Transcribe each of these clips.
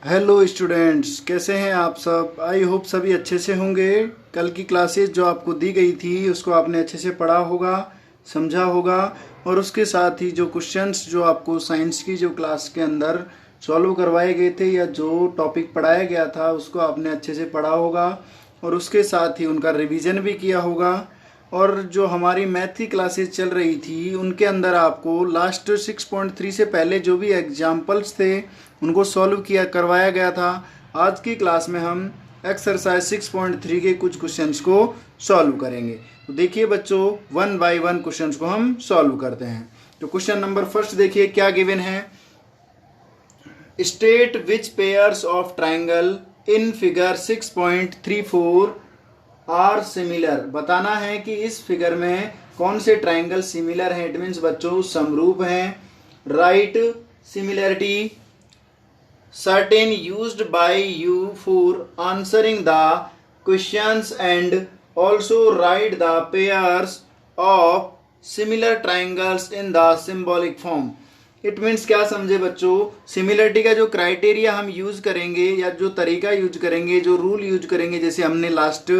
Hello students, कैसे हैं आप सब। आई होप सभी अच्छे से होंगे। कल की क्लासेस जो आपको दी गई थी उसको आपने अच्छे से पढ़ा होगा, समझा होगा। और उसके साथ ही जो क्वेश्चंस जो आपको साइंस की जो क्लास के अंदर सॉल्व करवाए गए थे या जो टॉपिक पढ़ाया गया था उसको आपने अच्छे से पढ़ा होगा और उसके साथ ही उनका रिवीजन भी किया होगा। और जो हमारी मैथ की क्लासेस चल रही थी उनके अंदर आपको लास्ट 6.3 से पहले जो भी एग्जाम्पल्स थे उनको सॉल्व किया करवाया गया था। आज की क्लास में हम एक्सरसाइज 6.3 के कुछ क्वेश्चंस को सॉल्व करेंगे। तो देखिए बच्चों, वन बाय वन क्वेश्चंस को हम सॉल्व करते हैं। तो क्वेश्चन नंबर फर्स्ट देखिए क्या गिवन है। State which pairs of triangle in figure 6.34 are similar. बताना है कि इस फिगर में कौन से ट्राइंगल सिमिलर हैं। इट मीन्स बच्चों समरूप हैं। Right similarity certain used by you for answering the questions and also write the pairs of similar triangles in the symbolic form. It means क्या समझे बच्चों, सिमिलरिटी का जो क्राइटेरिया हम यूज करेंगे या जो तरीका यूज करेंगे, जो रूल यूज करेंगे, जैसे हमने लास्ट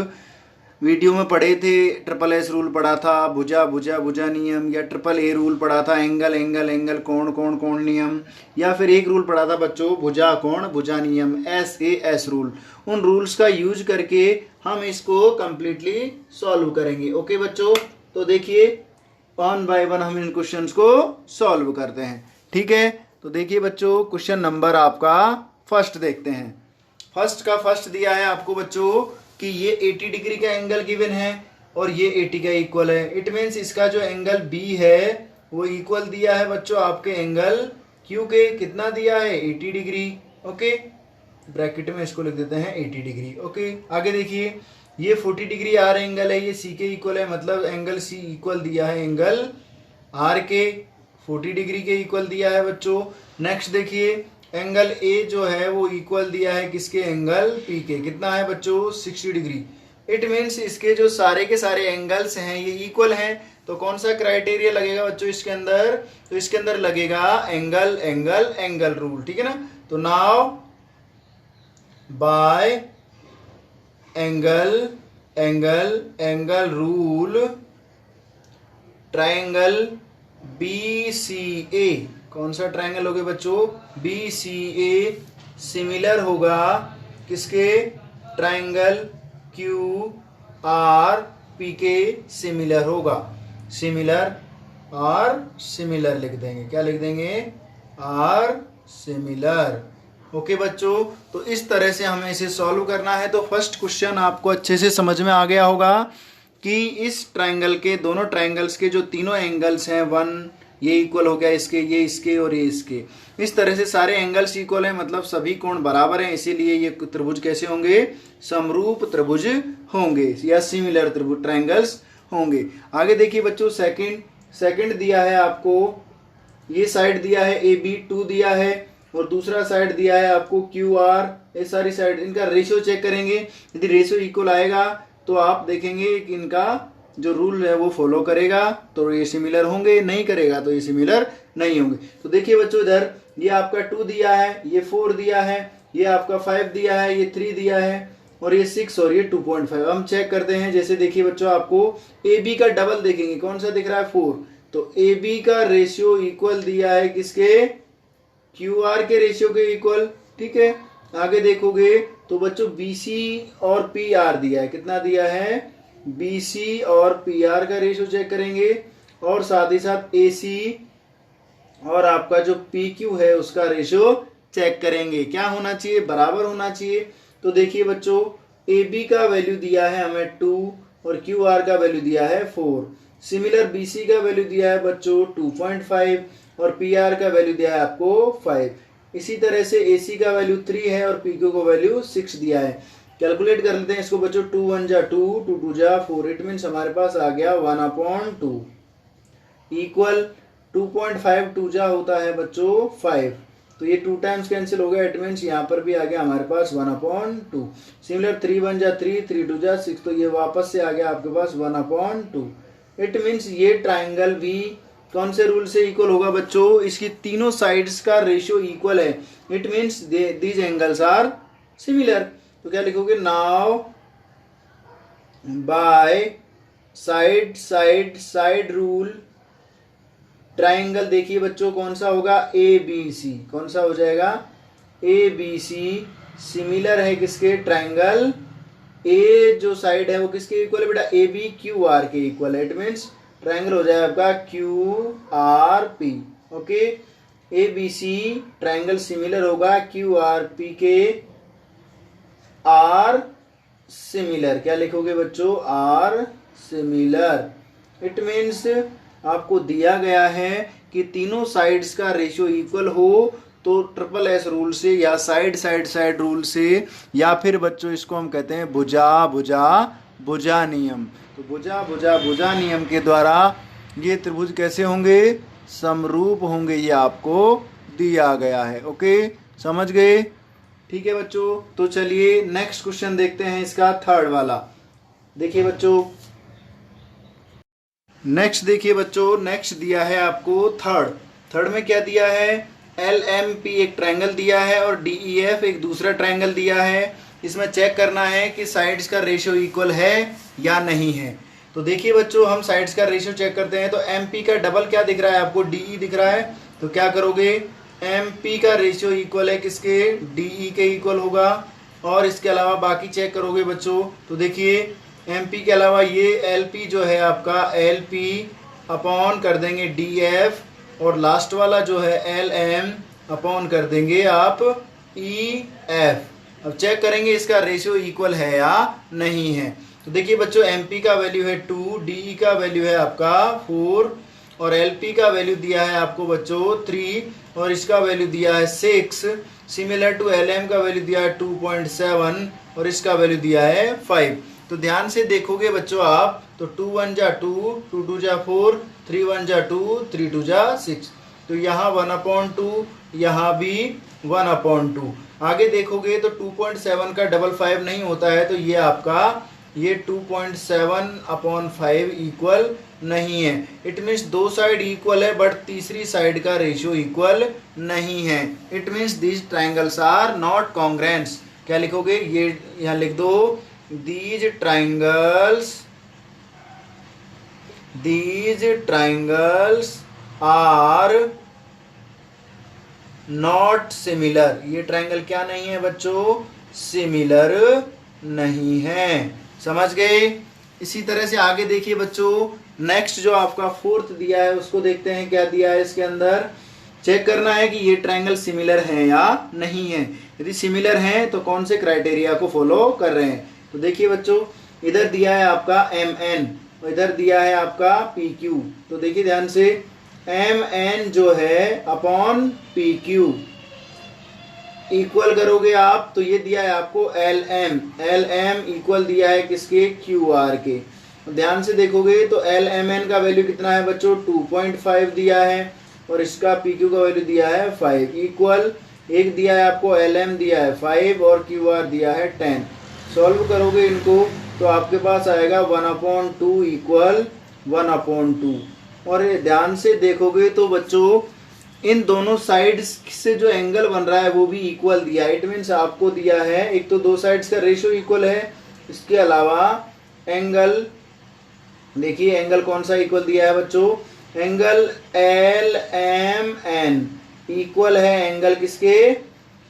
वीडियो में पढ़े थे, ट्रिपल एस रूल पढ़ा था, भुजा भुजा भुजा नियम, या ट्रिपल ए रूल पढ़ा था, एंगल एंगल एंगल, कोण कोण कोण नियम, या फिर एक रूल पढ़ा था बच्चों भुजा कोण भुजा नियम, एस ए एस रूल। उन रूल्स का यूज करके हम इसको कंप्लीटली सॉल्व करेंगे। ओके बच्चों, तो देखिए वन बाय वन हम इन क्वेश्चंस को सॉल्व करते हैं। ठीक है, तो देखिए बच्चों क्वेश्चन नंबर आपका फर्स्ट देखते हैं। फर्स्ट का फर्स्ट दिया है आपको बच्चों कि ये 80 डिग्री का एंगल गिवन है और ये 80 का इक्वल है। इट मीन्स इसका जो एंगल बी है वो इक्वल दिया है बच्चों आपके एंगल क्यू के। कितना दिया है? 80 डिग्री। ओके, ब्रैकेट में इसको लिख देते हैं 80 डिग्री। ओके, आगे देखिए ये 40 डिग्री आर एंगल है, ये सी के इक्वल है, मतलब एंगल सी इक्वल दिया है एंगल आर के। 40 डिग्री के इक्वल दिया है बच्चों। नेक्स्ट देखिए एंगल ए जो है वो इक्वल दिया है किसके? एंगल पी के। कितना है बच्चों? 60 डिग्री। इट मीन्स इसके जो सारे के सारे एंगल्स हैं ये इक्वल हैं। तो कौन सा क्राइटेरिया लगेगा बच्चों इसके अंदर? तो इसके अंदर लगेगा एंगल एंगल एंगल रूल। ठीक है ना। तो now by angle angle angle rule triangle B C A, कौन सा ट्राइंगल हो गया बच्चों? बी सी ए सिमिलर होगा किसके? ट्राइंगल क्यू आर पी के सिमिलर होगा। सिमिलर आर सिमिलर लिख देंगे। क्या लिख देंगे? Are similar. ओके बच्चों, तो इस तरह से हमें इसे सॉल्व करना है। तो फर्स्ट क्वेश्चन आपको अच्छे से समझ में आ गया होगा कि इस ट्राइंगल के दोनों ट्राइंगल्स के जो तीनों एंगल्स हैं, वन ये इक्वल हो गया इसके, ये इसके और ये इसके। इस तरह से सारे एंगल्स इक्वल हैं, मतलब सभी कोण बराबर हैं, इसीलिए ये त्रिभुज कैसे होंगे? समरूप त्रिभुज होंगे या सिमिलर त्रिभुज ट्राइंगल्स होंगे। आगे देखिए बच्चों सेकंड दिया है आपको, ये साइड दिया है ए बी 2 दिया है और दूसरा साइड दिया है आपको क्यू आर। ये सारी साइड, इनका रेशियो चेक करेंगे। यदि रेशियो इक्वल आएगा तो आप देखेंगे कि इनका जो रूल है वो फॉलो करेगा तो ये सिमिलर होंगे, नहीं करेगा तो ये सिमिलर नहीं होंगे। तो देखिए बच्चों इधर ये आपका 2 दिया है, ये 4 दिया है, ये आपका 5 दिया है, ये 3 दिया है और ये 6 और ये 2.5। हम चेक करते हैं। जैसे देखिए बच्चों आपको ए बी का डबल देखेंगे, कौन सा दिख रहा है? 4। तो ए बी का रेशियो इक्वल दिया है किसके? क्यू आर के रेशियो के इक्वल। ठीक है, आगे देखोगे तो बच्चों BC और PR दिया है। कितना दिया है? BC और PR का रेशियो चेक करेंगे और साथ ही साथ AC और आपका जो PQ है उसका रेशियो चेक करेंगे। क्या होना चाहिए? बराबर होना चाहिए। तो देखिए बच्चों AB का वैल्यू दिया है हमें 2 और QR का वैल्यू दिया है 4। सिमिलर BC का वैल्यू दिया है बच्चों 2.5 और PR का वैल्यू दिया है आपको 5। इसी तरह से AC का वैल्यू 3 है और PQ को वैल्यू 6 दिया है। कैलकुलेट कर लेते हैं इसको बच्चों। 2 1 जा 2, 2 2 जा 4। इट मीन्स हमारे पास आ गया 1/2 इक्वल 2.5 2 जा होता है बच्चों 5। तो ये 2 टाइम्स कैंसिल हो गया। इट मीन्स यहाँ पर भी आ गया हमारे पास 1/2। सिमिलर 3 1 जा 3, 3 2 जा 6, तो ये वापस से आ गया आपके पास 1/2। इट मीन्स ये ट्राइंगल भी कौन से रूल से इक्वल होगा बच्चों? इसकी तीनों साइड्स का रेशियो इक्वल है, it means these angles are similar. तो क्या लिखोगे? Now by side rule triangle, देखिए बच्चों कौन सा होगा? A B C. कौन सा हो जाएगा? ए बी सी सिमिलर है किसके? ट्राइंगल। ए जो साइड है वो किसके इक्वल है बेटा? ए बी क्यू आर के इक्वल है, इट मीन्स ट्राइंगल हो जाएगा आपका Q R P. Okay, A B C triangle similar होगा क्यू आर पी के आर सिमिलर। क्या लिखोगे बच्चों? Are similar. इट मीन्स आपको दिया गया है कि तीनों साइड्स का रेशियो इक्वल हो तो ट्रिपल एस रूल से या साइड रूल से, या फिर बच्चों इसको हम कहते हैं भुजा नियम। तो भुजा नियम के द्वारा ये त्रिभुज कैसे होंगे? समरूप होंगे, ये आपको दिया गया है। ओके, समझ गए? ठीक है बच्चों, तो चलिए नेक्स्ट क्वेश्चन देखते हैं, इसका थर्ड वाला। देखिए बच्चों, नेक्स्ट दिया है आपको थर्ड में क्या दिया है? एल एम पी एक ट्रायंगल दिया है और डी ई एफ एक दूसरा ट्रायंगल दिया है। इसमें चेक करना है कि साइड्स का रेशियो इक्वल है या नहीं है। तो देखिए बच्चों, हम साइड्स का रेशियो चेक करते हैं। तो एम पी का डबल क्या दिख रहा है आपको? डी ई दिख रहा है। तो क्या करोगे? एम पी का रेशियो इक्वल है किसके? डी ई के इक्वल होगा। और इसके अलावा बाकी चेक करोगे बच्चों, तो देखिए एम पी के अलावा ये एल पी जो है आपका, एल पी अपॉन कर देंगे डी एफ, और लास्ट वाला जो है एल एम अपॉन कर देंगे आप ई एफ। अब चेक करेंगे इसका रेशियो इक्वल है या नहीं है। तो देखिए बच्चों, एम पी का वैल्यू है 2, डी ई का वैल्यू है आपका 4, और एल पी का वैल्यू दिया है आपको बच्चों 3, और इसका वैल्यू दिया है 6। सिमिलर टू एल एम का वैल्यू दिया है 2.7, और इसका वैल्यू दिया है 5। तो ध्यान से देखोगे बच्चों आप, तो 2 1 जा 2, 2 2 जा 4, 3 1 जा 2, 3 2 जा 6। तो यहाँ 1/2, यहाँ भी 1/2। आगे देखोगे तो 2.7 का डबल 5 नहीं होता है, तो ये आपका ये 2.7/5 इक्वल नहीं है। इट मीन्स दो साइड इक्वल है, बट तीसरी साइड का रेशियो इक्वल नहीं है। It means these triangles are not congruents. क्या लिखोगे? ये यहाँ लिख दो, these triangles are not similar। ये ट्राइंगल क्या नहीं है बच्चों? सिमिलर नहीं है। समझ गए? इसी तरह से आगे देखिए बच्चों, नेक्स्ट जो आपका फोर्थ दिया है उसको देखते हैं क्या दिया है इसके अंदर। चेक करना है कि ये ट्राइंगल सिमिलर है या नहीं है। यदि सिमिलर है तो कौन से क्राइटेरिया को फॉलो कर रहे हैं। तो देखिए बच्चों, इधर दिया है आपका एम एन और इधर दिया है आपका पी क्यू। तो देखिए ध्यान से, एम एन जो है अपॉन पी क्यू इक्वल करोगे आप, तो ये दिया है आपको एल एम इक्वल दिया है किसके? क्यू आर के। ध्यान से देखोगे तो एल एम एन का वैल्यू कितना है बच्चों? 2.5 दिया है, और इसका पी क्यू का वैल्यू दिया है 5 इक्वल। एक दिया है आपको एल एम दिया है 5 और क्यू आर दिया है 10। सॉल्व करोगे इनको तो आपके पास आएगा 1/2 इक्वल 1/2। और ध्यान से देखोगे तो बच्चों, इन दोनों साइड्स से जो एंगल बन रहा है वो भी इक्वल दिया है। इट मीन्स आपको दिया है, एक तो दो साइड्स का रेशियो इक्वल है, इसके अलावा एंगल, देखिए एंगल कौन सा इक्वल दिया है बच्चों? Angle L M N equal है एंगल किसके?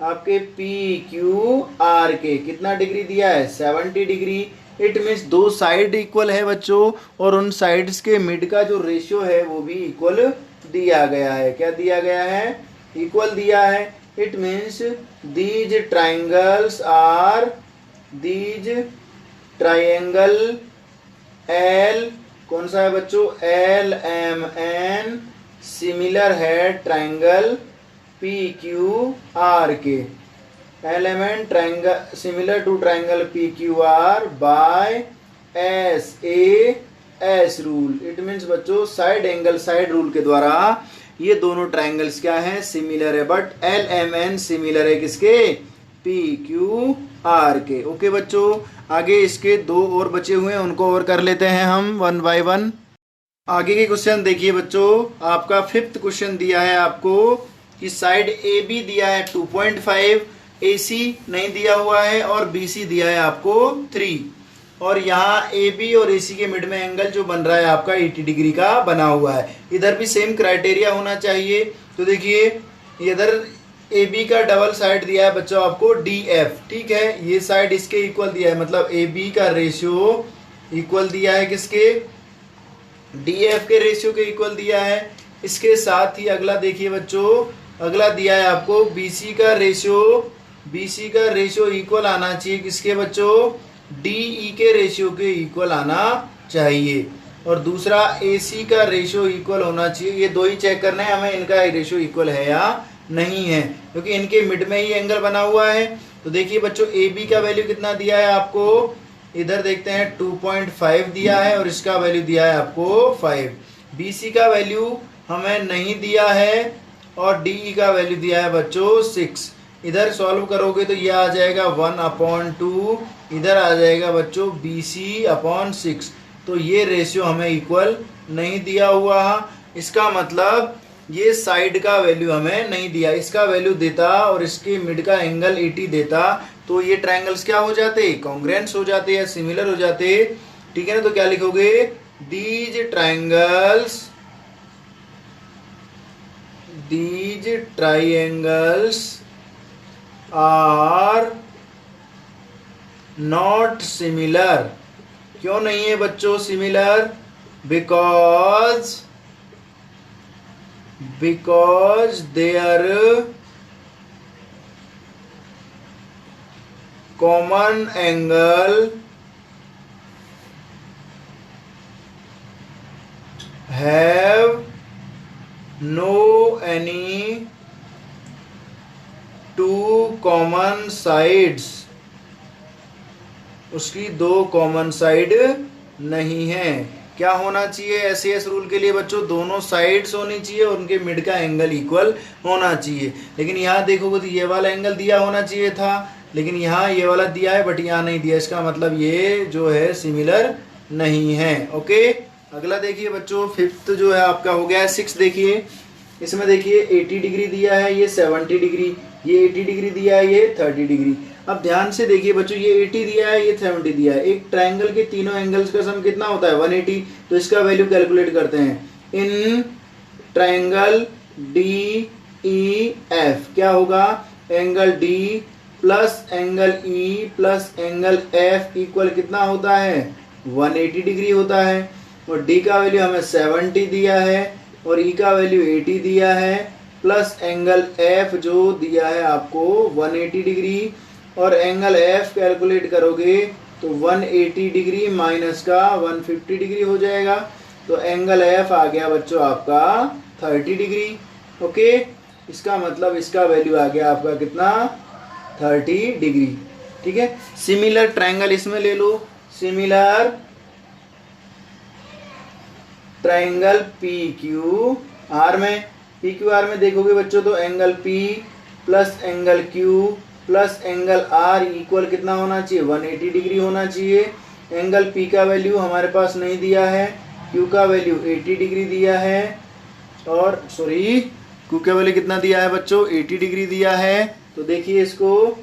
आपके पी क्यू आर के। कितना डिग्री दिया है? 70 डिग्री। इट मीन्स दो साइड इक्वल है बच्चों, और उन साइड्स के मिड का जो रेशियो है वो भी इक्वल दिया गया है। क्या दिया गया है? इक्वल दिया है। It means these triangles are, these triangle L कौन सा है बच्चों? एल एम एन सिमिलर है ट्राइंगल पी क्यू आर के। LMN triangle similar to triangle P Q R by S A S rule. It means बच्चों, side angle side rule के द्वारा ये दोनों ट्राइंगल्स क्या है? सिमिलर है। But L M N similar है किसके? पी क्यू आर के। ओके बच्चों, आगे इसके दो और बचे हुए हैं, उनको और कर लेते हैं हम 1 by 1। आगे के क्वेश्चन देखिए बच्चों, आपका 5th क्वेश्चन दिया है आपको कि साइड ए बी दिया है 2.5, AC नहीं दिया हुआ है और BC दिया है आपको 3, और यहाँ AB और AC के मिड में एंगल जो बन रहा है आपका 80 डिग्री का बना हुआ है। इधर भी सेम क्राइटेरिया होना चाहिए। तो देखिए इधर AB का डबल साइड दिया है बच्चों आपको DF, ठीक है, ये साइड इसके इक्वल दिया है, मतलब AB का रेशियो इक्वल दिया है किसके, DF के रेशियो के इक्वल दिया है। इसके साथ ही अगला देखिए बच्चों, अगला दिया है आपको BC का रेशियो इक्वल आना चाहिए किसके बच्चों, DE के रेशियो के इक्वल आना चाहिए, और दूसरा AC का रेशियो इक्वल होना चाहिए। ये दो ही चेक करना है हमें, इनका रेशियो इक्वल है या नहीं है, क्योंकि इनके मिड में ही एंगल बना हुआ है। तो देखिए बच्चों AB का वैल्यू कितना दिया है आपको, इधर देखते हैं 2.5 दिया है और इसका वैल्यू दिया है आपको 5। BC का वैल्यू हमें नहीं दिया है और DE का वैल्यू दिया है बच्चों 6। इधर सॉल्व करोगे तो ये आ जाएगा 1/2, इधर आ जाएगा बच्चों BC/6। तो ये रेशियो हमें इक्वल नहीं दिया हुआ है, इसका मतलब ये साइड का वैल्यू हमें नहीं दिया। इसका वैल्यू देता और इसके मिड का एंगल 80 देता तो ये ट्रायंगल्स क्या हो जाते, कॉन्ग्रुएंस हो जाते या सिमिलर हो जाते, ठीक है ना। तो क्या लिखोगे, these triangles are not similar. क्यों नहीं है बच्चों similar, because their common angle have no any two common sides, उसकी दो कॉमन साइड नहीं है। क्या होना चाहिए SAS रूल के लिए बच्चों, दोनों साइड्स होनी चाहिए और उनके मिड का एंगल इक्वल होना चाहिए। लेकिन यहाँ देखोगे तो ये वाला एंगल दिया होना चाहिए था, लेकिन यहाँ ये वाला दिया है बट यहाँ नहीं दिया, इसका मतलब ये जो है सिमिलर नहीं है। ओके, अगला देखिए बच्चों, 5th जो है आपका हो गया है 6। देखिए इसमें देखिए 80 डिग्री दिया है, ये 70 डिग्री, ये 80 डिग्री दिया है, ये 30 डिग्री। अब ध्यान से देखिए बच्चों, ये 80 दिया है, ये 70 दिया है। एक ट्रायंगल के तीनों एंगल्स का सम कितना होता है 180, तो इसका वैल्यू कैलकुलेट करते हैं। इन ट्रायंगल DEF क्या होगा, angle D plus angle E plus angle F equal कितना होता है 180 डिग्री होता है। और D का वैल्यू हमें 70 दिया है और E का वैल्यू 80 दिया है, प्लस एंगल F जो दिया है आपको 180 डिग्री, और एंगल F कैलकुलेट करोगे तो 180 डिग्री माइनस का 150 डिग्री हो जाएगा। तो एंगल F आ गया बच्चों आपका 30 डिग्री। ओके, इसका मतलब इसका वैल्यू आ गया आपका कितना 30 डिग्री। ठीक है, सिमिलर ट्रायंगल इसमें ले लो, सिमिलर ट्रायंगल PQR में, PQR में देखोगे बच्चों तो angle P plus angle Q plus angle R equal कितना होना चाहिए 180 डिग्री होना चाहिए। एंगल P का वैल्यू हमारे पास नहीं दिया है, Q का वैल्यू 80 डिग्री दिया है, और सॉरी Q का वैल्यू कितना दिया है बच्चों 80 डिग्री दिया है। तो देखिए इसको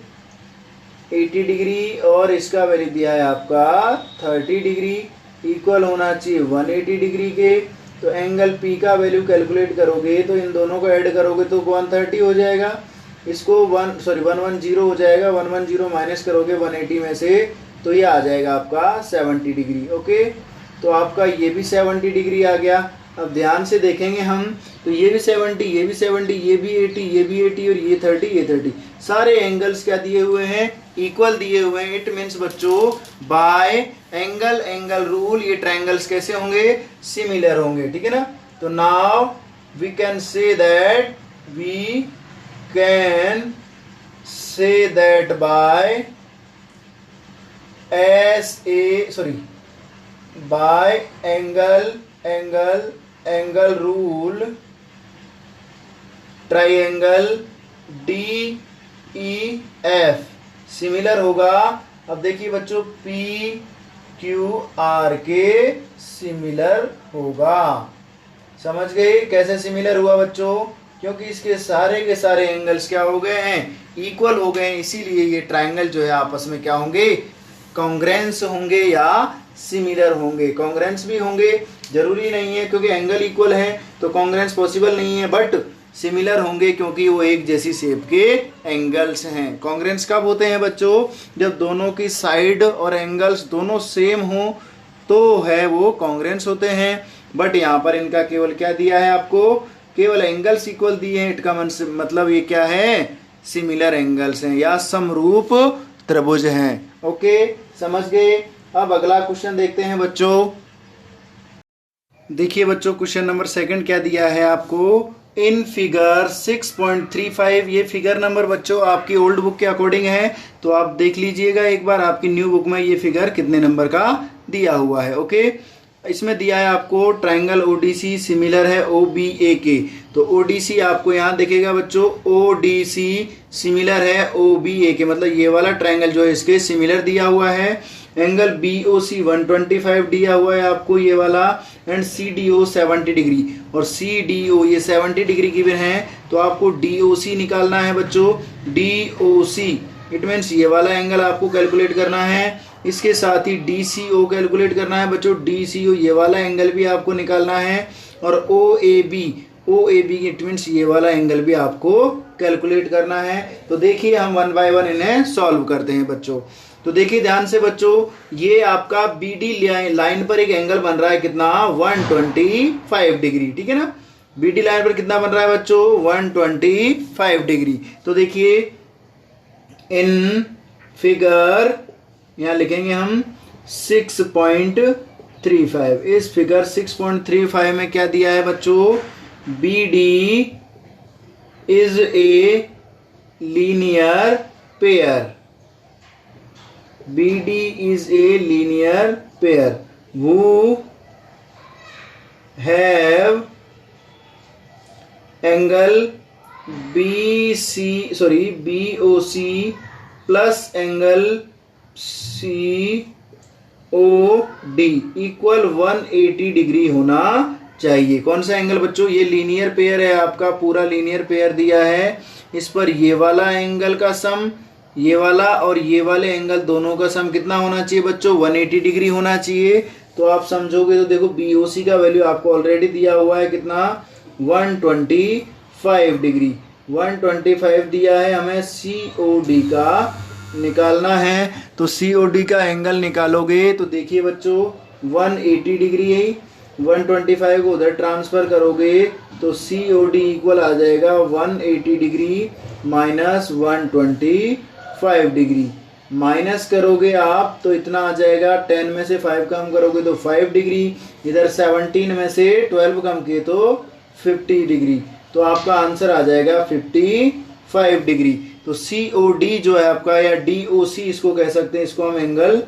80 डिग्री और इसका वैल्यू दिया है आपका 30 डिग्री, इक्वल होना चाहिए 180 डिग्री के। तो एंगल P का वैल्यू कैलकुलेट करोगे तो इन दोनों को ऐड करोगे तो 130 हो जाएगा, इसको 110 हो जाएगा, 110 माइनस करोगे 180 में से तो ये आ जाएगा आपका 70 डिग्री। ओके, तो आपका ये भी 70 डिग्री आ गया। अब ध्यान से देखेंगे हम तो ये भी 70, ये भी 70, ये भी 80, ये भी 80 और ये 30, ये 30, सारे एंगल्स क्या दिए हुए हैं इक्वल दिए हुए हैं। इट मीन्स बच्चों बाय एंगल रूल ये ट्रायंगल्स कैसे होंगे सिमिलर होंगे। ठीक है ना, तो now we can say that by by angle rule triangle DEF similar होगा। अब देखिए बच्चों PQR क्यू आर के सिमिलर होगा। समझ गए कैसे सिमिलर हुआ बच्चों? क्योंकि इसके सारे के सारे एंगल्स क्या हो गए हैं, इक्वल हो गए हैं, इसीलिए ये ट्रायंगल जो है आपस में क्या होंगे, कॉन्ग्रेंस होंगे या सिमिलर होंगे। कॉन्ग्रेंस भी होंगे, जरूरी नहीं है क्योंकि एंगल इक्वल है तो कॉन्ग्रेंस पॉसिबल नहीं है, बट सिमिलर होंगे क्योंकि वो एक जैसी शेप के एंगल्स हैं। कॉन्ग्रेंस कब होते हैं बच्चों? जब दोनों की साइड और एंगल्स दोनों सेम हो तो है वो कॉन्ग्रेंस होते हैं। बट यहाँ पर इनका केवल क्या दिया है आपको, केवल एंगल्स इक्वल दिए हैं। इट का मतलब ये क्या है, सिमिलर एंगल्स हैं या समरूप त्रिभुज हैं। ओके, समझ गए। अब अगला क्वेश्चन देखते हैं बच्चों। देखिए बच्चों, क्वेश्चन नंबर 2 क्या दिया है आपको, इन फिगर 6.35। ये फिगर नंबर बच्चों आपकी ओल्ड बुक के अकॉर्डिंग है, तो आप देख लीजिएगा एक बार आपकी न्यू बुक में ये फिगर कितने नंबर का दिया हुआ है। ओके, इसमें दिया है आपको ट्रायंगल ओडीसी सिमिलर है ओबीए के। तो ओडीसी आपको यहाँ दिखेगा बच्चों, ओडीसी सिमिलर है ओबीए के, मतलब ये वाला ट्रायंगल जो है इसके सिमिलर दिया हुआ है। एंगल बीओसी 125 दिया हुआ है आपको ये वाला, एंड सीडीओ 70 डिग्री, और सीडीओ ये 70 डिग्री गिवन है। तो आपको डीओसी निकालना है बच्चों, डीओसी इट मीन्स ये वाला एंगल आपको कैलकुलेट करना है। इसके साथ ही DCO कैलकुलेट करना है बच्चों, DCO ये वाला एंगल भी आपको निकालना है, और OAB इट मीन्स ये वाला एंगल भी आपको कैलकुलेट करना है। तो देखिए हम 1 बाय 1 इन्हें सॉल्व करते हैं बच्चों। तो देखिए ध्यान से बच्चों, ये आपका BD लाइन पर एक एंगल बन रहा है कितना, 125 डिग्री, ठीक है ना। BD लाइन पर कितना बन रहा है बच्चों, 125 डिग्री। तो देखिए इन फिगर यहाँ लिखेंगे हम 6.35। इस फिगर 6.35 में क्या दिया है बच्चों, BD is a linear pair, BD is a linear pair who have angle BOC plus angle COD equal 180 degree होना चाहिए। कौन सा एंगल बच्चों, ये लीनियर पेयर है आपका, पूरा लीनियर पेयर दिया है। इस पर ये वाला एंगल का सम, ये वाला और ये वाले एंगल दोनों का सम कितना होना चाहिए बच्चों, 180 डिग्री होना चाहिए। तो आप समझोगे तो देखो BOC का वैल्यू आपको ऑलरेडी दिया हुआ है कितना, 125 डिग्री, 125 दिया है। हमें COD का निकालना है, तो COD का एंगल निकालोगे तो देखिए बच्चों 180 डिग्री है, 125 को उधर ट्रांसफर करोगे तो COD इक्वल आ जाएगा 180 डिग्री माइनस 125 डिग्री। माइनस करोगे आप तो इतना आ जाएगा, 10 में से 5 कम करोगे तो 5 डिग्री, इधर 17 में से 12 कम किए तो 50 डिग्री। तो आपका आंसर आ जाएगा 55 डिग्री। तो COD जो है आपका, या DOC इसको कह सकते हैं, इसको हम एंगल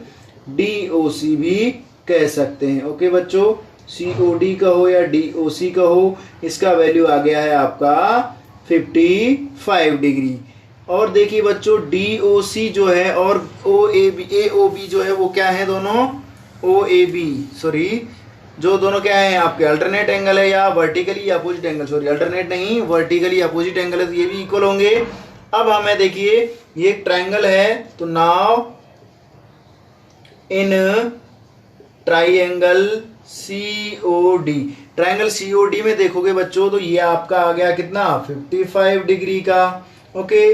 DOC भी कह सकते हैं। ओके बच्चों, COD का हो या DOC का हो, इसका वैल्यू आ गया है आपका 55 डिग्री। और देखिए बच्चों DOC जो है और AOB जो है वो क्या है, दोनों जो दोनों क्या है आपके अल्टरनेट एंगल है या वर्टिकली अपोजिट एंगल, अल्टरनेट नहीं वर्टिकली अपोजिट एंगल है, तो ये भी इक्वल होंगे। अब हमें देखिए ये एक ट्राइंगल है, तो now in triangle COD, triangle COD में देखोगे बच्चों तो ये आपका आ गया कितना, 55 डिग्री का। ओके,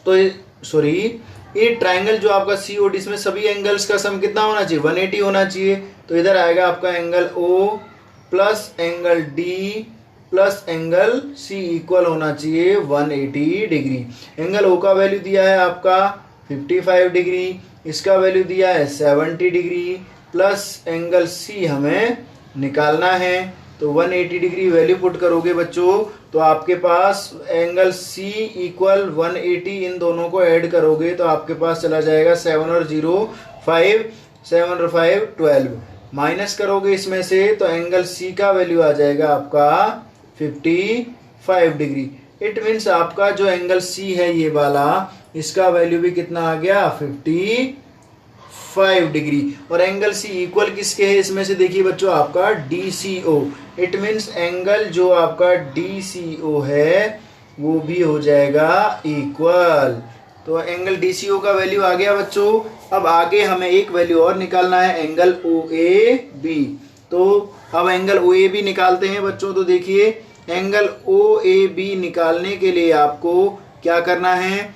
तो ये ट्राइंगल जो आपका COD, इसमें सभी एंगल्स का सम कितना होना चाहिए, 180 होना चाहिए। तो इधर आएगा आपका angle O plus angle D plus angle C equal होना चाहिए 180 डिग्री। एंगल O का वैल्यू दिया है आपका 55 डिग्री, इसका वैल्यू दिया है 70 डिग्री, प्लस एंगल C हमें निकालना है। तो 180 डिग्री वैल्यू पुट करोगे बच्चों तो आपके पास एंगल C इक्वल 180, इन दोनों को ऐड करोगे तो आपके पास चला जाएगा 7 और 0 5, 7 और 5 12, माइनस करोगे इसमें से तो एंगल C का वैल्यू आ जाएगा आपका 55 डिग्री। इट मीन्स आपका जो एंगल C है ये वाला, इसका वैल्यू भी कितना आ गया, 5 डिग्री। और एंगल सी इक्वल किसके है इसमें से, देखिए बच्चों आपका DCO। इट मीन्स एंगल जो आपका DCO है वो भी हो जाएगा इक्वल। तो एंगल DCO का वैल्यू आ गया बच्चों। अब आगे हमें एक वैल्यू और निकालना है, एंगल OAB। तो अब एंगल OAB निकालते हैं बच्चों। तो देखिए एंगल OAB निकालने के लिए आपको क्या करना है,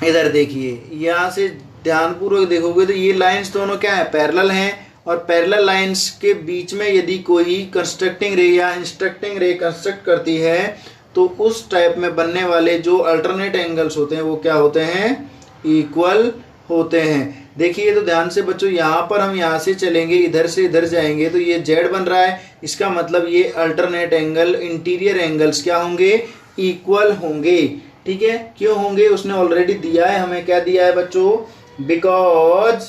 इधर देखिए, यहाँ से ध्यानपूर्वक देखोगे तो ये लाइंस दोनों क्या है, पैरेलल हैं। और पैरेलल लाइंस के बीच में यदि कोई कंस्ट्रक्टिंग रे या इंस्ट्रक्टिंग रे कंस्ट्रक्ट करती है तो उस टाइप में बनने वाले जो अल्टरनेट एंगल्स होते हैं वो क्या होते हैं, इक्वल होते हैं। देखिए तो ध्यान से बच्चों, यहाँ पर हम यहाँ से चलेंगे, इधर से इधर जाएंगे तो ये Z बन रहा है। इसका मतलब ये अल्टरनेट एंगल, इंटीरियर एंगल्स क्या होंगे, इक्वल होंगे। ठीक है, क्यों होंगे, उसने ऑलरेडी दिया है हमें। क्या दिया है बच्चों, बिकॉज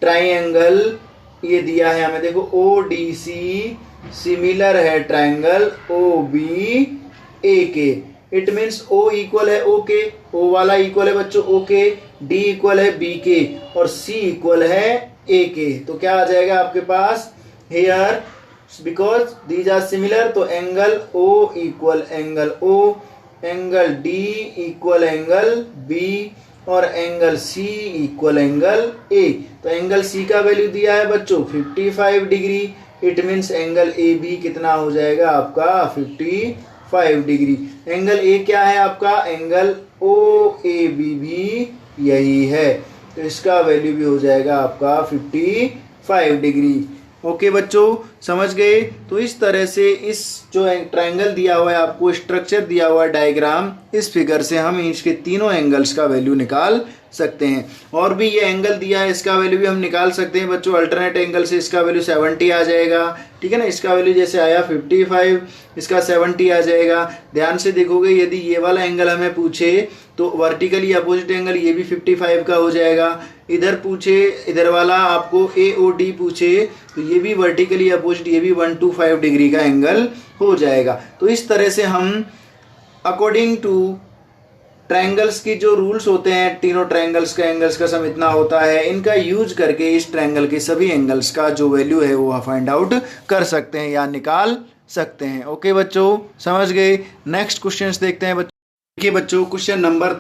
ट्राइंगल, ये दिया है हमें, देखो ODC सिमिलर है triangle OBAK। It means O equal है OK, O वाला इक्वल है बच्चों OK, D इक्वल है BK और C इक्वल है AK। तो क्या आ जाएगा आपके पास, here because these are similar, तो angle O equal angle O, angle D equal angle B और angle C equal angle A। तो एंगल C का वैल्यू दिया है बच्चों 55 degree. It means angle AB कितना हो जाएगा आपका 55 डिग्री। एंगल A क्या है आपका, एंगल OAB भी यही है, तो इसका वैल्यू भी हो जाएगा आपका 55 डिग्री। ओके बच्चों, समझ गए। तो इस तरह से इस जो ट्रायंगल दिया हुआ है आपको, स्ट्रक्चर दिया हुआ है डायग्राम, इस फिगर से हम इसके तीनों एंगल्स का वैल्यू निकाल सकते हैं। और भी ये एंगल दिया है, इसका वैल्यू भी हम निकाल सकते हैं बच्चों। अल्टरनेट एंगल से इसका वैल्यू 70 आ जाएगा, ठीक है ना। इसका वैल्यू जैसे आया 55, इसका 70 आ जाएगा। ध्यान से देखोगे, यदि ये वाला एंगल हमें पूछे तो वर्टिकली अपोजिट एंगल ये भी 55 का हो जाएगा। इधर पूछे, इधर वाला आपको AOD पूछे तो ये भी वर्टिकली अपोजिट, ये भी 125 डिग्री का एंगल हो जाएगा। तो इस तरह से हम अकॉर्डिंग टू ट्रायंगल्स की जो रूल्स होते हैं, तीनों ट्रायंगल्स का एंगल्स का सम इतना होता है, इनका यूज करके इस ट्रायंगल के सभी एंगल्स का जो वैल्यू है वो फाइंड आउट कर सकते हैं या निकाल सकते हैं। ओके बच्चों, समझ गए। नेक्स्ट क्वेश्चन देखते हैं बच्चों। देखिए बच्चों, क्वेश्चन नंबर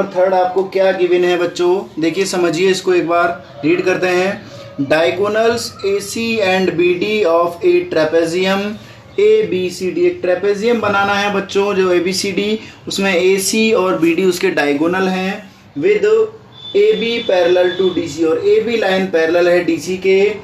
थर्ड आपको क्या गिवन है बच्चों, देखिए समझिए इसको एक बार, रीड करते हैं। Diagonals AC and BD of A trapezium ABCD, एक ट्रेपेजियम बनाना है बच्चों जो ABCD, उसमें AC और BD उसके डायगोनल हैं, with AB parallel to DC, और AB लाइन पैरेलल है DC के,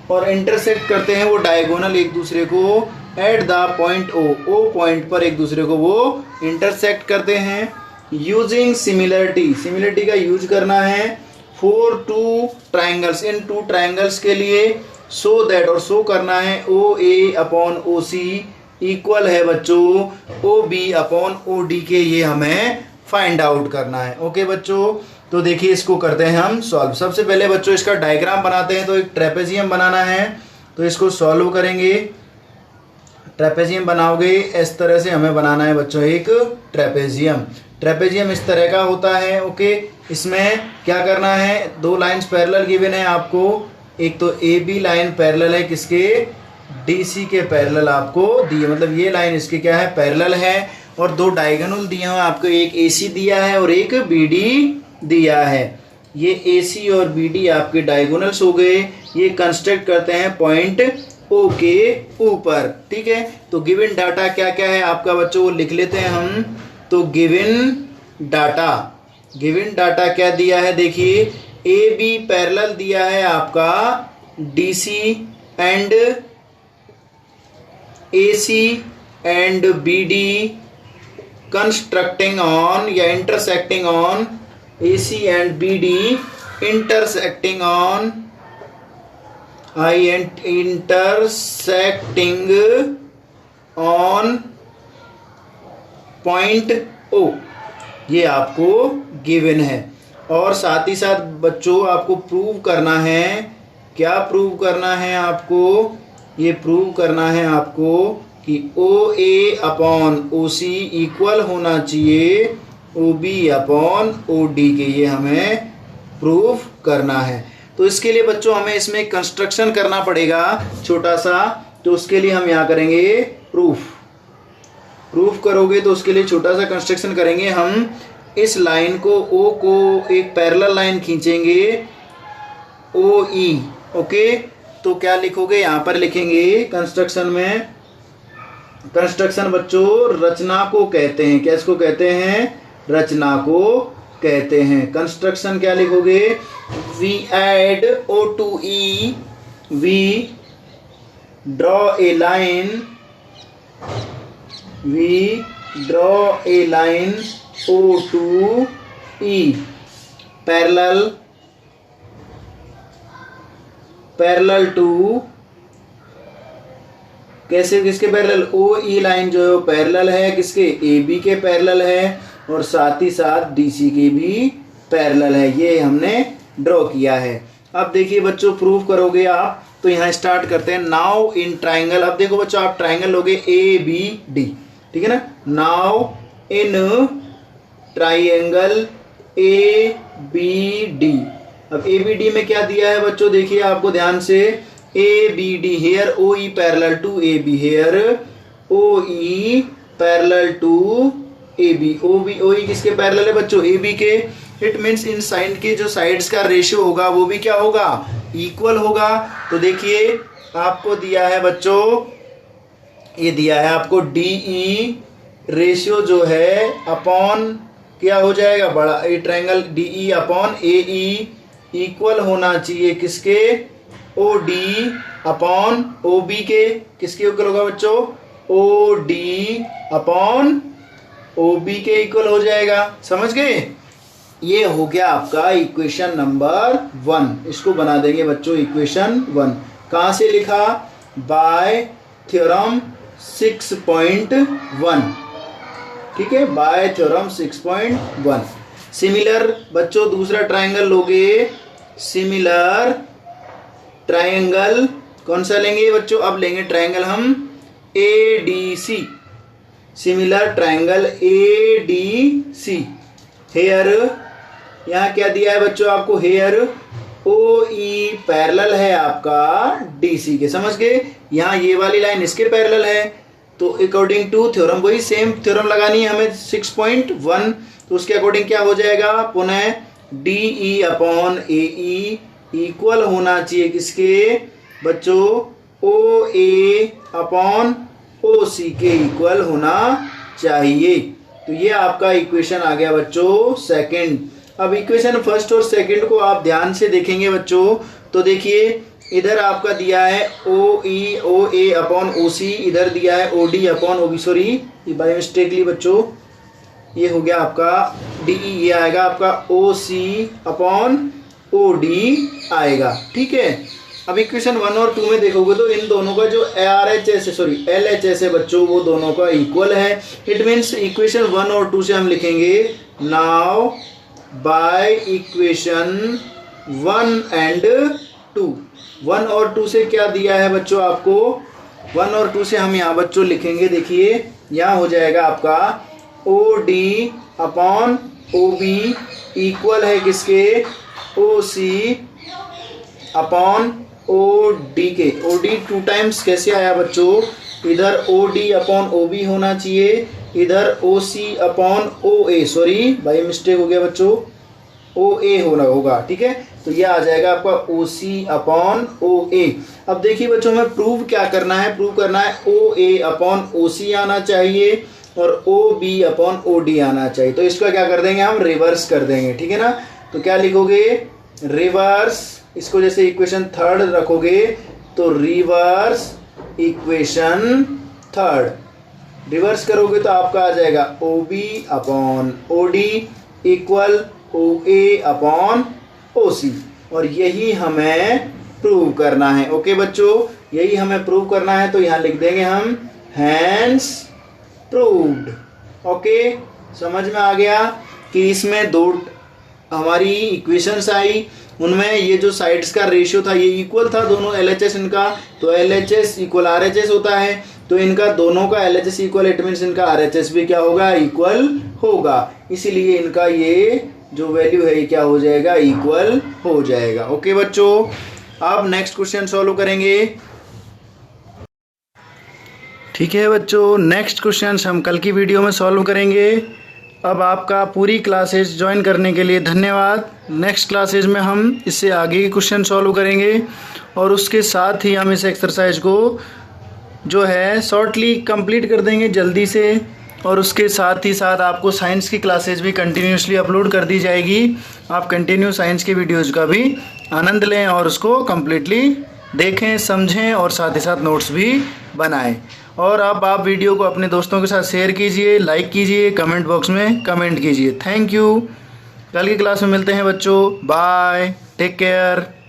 और इंटरसेक्ट करते हैं वो डायगोनल एक दूसरे को at the point O point पर एक दूसरे को वो इंटरसेक्ट करते हैं। यूजिंग सिमिलरिटी का यूज करना है for two triangles, in two triangles के लिए, सो दैट, और शो करना है OA अपॉन OC इक्वल है बच्चों OB अपॉन OD के, ये हमें फाइंड आउट करना है। ओके बच्चों, तो देखिए इसको करते हैं हम सॉल्व। सबसे पहले बच्चों इसका डायग्राम बनाते हैं। तो एक ट्रेपेजियम बनाना है, तो इसको सॉल्व करेंगे। ट्रेपेजियम बनाओगे इस तरह से, हमें बनाना है बच्चों एक ट्रेपेजियम इस तरह का होता है। ओके, इसमें क्या करना है, दो लाइंस पैरेलल गिवन है आपको। एक तो AB लाइन पैरेलल है किसके, DC के पैरेलल आपको दिए, मतलब ये लाइन इसके क्या है, पैरेलल है। और दो डायगोनल दिए हैं आपको, एक AC दिया है और एक BD दिया है। ये AC और BD आपके डायगोनल्स हो गए। ये कंस्ट्रक्ट करते हैं पॉइंट O के ऊपर, ठीक है। तो गिवन डाटा क्या क्या है आपका बच्चों, वो लिख लेते हैं हम। तो गिवन डाटा क्या दिया है, देखिए AB पैरेलल दिया है आपका DC and AC and BD constructing on या intersecting on AC and BD intersecting on intersecting on point O, ये आपको गिवन है। और साथ ही साथ बच्चों आपको प्रूव करना है, क्या प्रूव करना है आपको, ये प्रूव करना है आपको कि OA अपॉन OC इक्वल होना चाहिए O B upon O D के, ये हमें प्रूफ करना है। तो इसके लिए बच्चों हमें इसमें कंस्ट्रक्शन करना पड़ेगा छोटा सा, तो उसके लिए हम यहाँ करेंगे प्रूफ करोगे तो उसके लिए छोटा सा कंस्ट्रक्शन करेंगे। हम इस लाइन को ओ को एक पैरेलल लाइन खींचेंगे ओ ई, ओके। तो क्या लिखोगे, यहाँ पर लिखेंगे कंस्ट्रक्शन में, कंस्ट्रक्शन बच्चों रचना को कहते हैं। क्या इसको कहते हैं, रचना को कहते हैं। कंस्ट्रक्शन क्या लिखोगे, we add O to E, we draw a line, we draw a line O to E parallel to, कैसे, किसके पैरेलल, ओ ई लाइन जो है पैरेलल है किसके, ए बी के पैरेलल है, और साथ ही साथ डी सी के भी पैरेलल है। ये हमने ड्रॉ किया है। अब देखिए बच्चों प्रूफ करोगे आप, तो यहाँ स्टार्ट करते हैं। नाउ इन ट्राइंगल, अब देखो बच्चों आप ट्राइंगल लोगे ए बी डी, ठीक है ना। Now in triangle A B D, अब ए बी डी में क्या दिया है बच्चों, देखिए आपको ध्यान से, A B D, here O E parallel to A B, here O E parallel to A B, O B O E किसके पैरेलल है बच्चों, ए बी के। इट मीन्स इन साइड के जो साइड्स का रेशियो होगा वो भी क्या होगा, इक्वल होगा। तो देखिए आपको दिया है बच्चों, ये दिया है आपको डी ई रेशियो जो है अपॉन क्या हो जाएगा, बड़ा A triangle D E upon A E equal होना चाहिए किसके, O D upon O B के। किसके इक्वल होगा बच्चों, O D upon O B के इक्वल हो जाएगा। समझ गए, ये हो गया आपका इक्वेशन नंबर 1। इसको बना देंगे बच्चों इक्वेशन 1। कहाँ से लिखा, बाय थ्योरम 6.1, ठीक है, बाय थ्योरम 6.1। सिमिलर बच्चों दूसरा ट्रायंगल लोगे, सिमिलर ट्रायंगल कौन सा लेंगे बच्चों, अब लेंगे ट्रायंगल हम A D C, similar triangle A D C. Here यहाँ क्या दिया है बच्चों आपको, हेयर ओ ई पैरेलल है आपका डी सी के, समझ गए। यहाँ ये वाली लाइन इसके पैरेलल है, तो अकॉर्डिंग टू थ्योरम, वही सेम थ्योरम लगानी है हमें 6.1। तो उसके अकॉर्डिंग क्या हो जाएगा, पुनः D E upon A E equal होना चाहिए किसके बच्चों, ओ ए अपॉन ओ सी के इक्वल होना चाहिए। तो ये आपका इक्वेशन आ गया बच्चों सेकंड। अब इक्वेशन फर्स्ट और सेकंड को आप ध्यान से देखेंगे बच्चों, तो देखिए इधर आपका दिया है ओ ई ओ ए अपॉन ओ सी, इधर दिया है O D upon O B, sorry ये बाय मिस्टेकली बच्चों ये हो गया आपका डी ई, ये आएगा आपका ओ सी अपॉन ओ डी आएगा, ठीक है। अब इक्वेशन 1 और 2 में देखोगे तो इन दोनों का जो आर एच एस है, सॉरी एल एच एस है बच्चों, वो दोनों का इक्वल है। इट मीन्स इक्वेशन 1 और 2 से हम लिखेंगे नाउ बाय इक्वेशन 1 एंड 2। 1 और 2 से क्या दिया है बच्चों आपको, 1 और 2 से हम यहाँ बच्चों लिखेंगे, देखिए यहाँ हो जाएगा आपका O D upon O B equal है किसके, ओ सी अपॉन ओ डी के। ओ डी 2 टाइम्स कैसे आया बच्चों, इधर O D upon O B होना चाहिए, इधर O C upon O A, sorry by mistake हो गया बच्चों, ओ ए होगा, ठीक है। तो ये आ जाएगा आपका ओ सी अपॉन ओ ए। अब देखिए बच्चों हमें प्रूव क्या करना है, प्रूव करना है ओ ए अपॉन ओ सी आना चाहिए और O B upon O D आना चाहिए। तो इसका क्या कर देंगे हम, रिवर्स कर देंगे, ठीक है ना। तो क्या लिखोगे, रिवर्स, इसको जैसे इक्वेशन 3 रखोगे तो रिवर्स इक्वेशन 3, रिवर्स करोगे तो आपका आ जाएगा O B upon O D equal O A upon O C, और यही हमें प्रूव करना है। ओके बच्चों, यही हमें प्रूव करना है, तो यहाँ लिख देंगे हम हैंस प्रूव्ड। ओके, समझ में आ गया कि इसमें दो हमारी इक्वेशंस आई, उनमें ये जो साइड्स का रेशियो था ये इक्वल था दोनों एल एच एस इनका, तो L H S equal R H S होता है। तो तो इनका दोनों का LHS इक्वल, इट मीन्स इनका RHS भी क्या होगा, इक्वल होगा। इसीलिए इनका ये जो वैल्यू है ये क्या हो जाएगा, इक्वल हो जाएगा। ओके बच्चों, अब नेक्स्ट क्वेश्चन सॉल्व करेंगे। ठीक है बच्चों, नेक्स्ट क्वेश्चन हम कल की वीडियो में सॉल्व करेंगे। अब आपका पूरी क्लासेस ज्वाइन करने के लिए धन्यवाद। नेक्स्ट क्लासेस में हम इससे आगे के क्वेश्चन सॉल्व करेंगे और उसके साथ ही हम इस एक्सरसाइज को जो है शॉर्टली कंप्लीट कर देंगे जल्दी से। और उसके साथ ही साथ आपको साइंस की क्लासेस भी कंटिन्यूसली अपलोड कर दी जाएगी। आप कंटिन्यू साइंस की वीडियोज़ का भी आनंद लें और उसको कम्प्लीटली देखें, समझें और साथ ही साथ नोट्स भी बनाएं। और अब आप वीडियो को अपने दोस्तों के साथ शेयर कीजिए, लाइक कीजिए, कमेंट बॉक्स में कमेंट कीजिए। Thank you. कल की क्लास में मिलते हैं बच्चों। Bye, take care.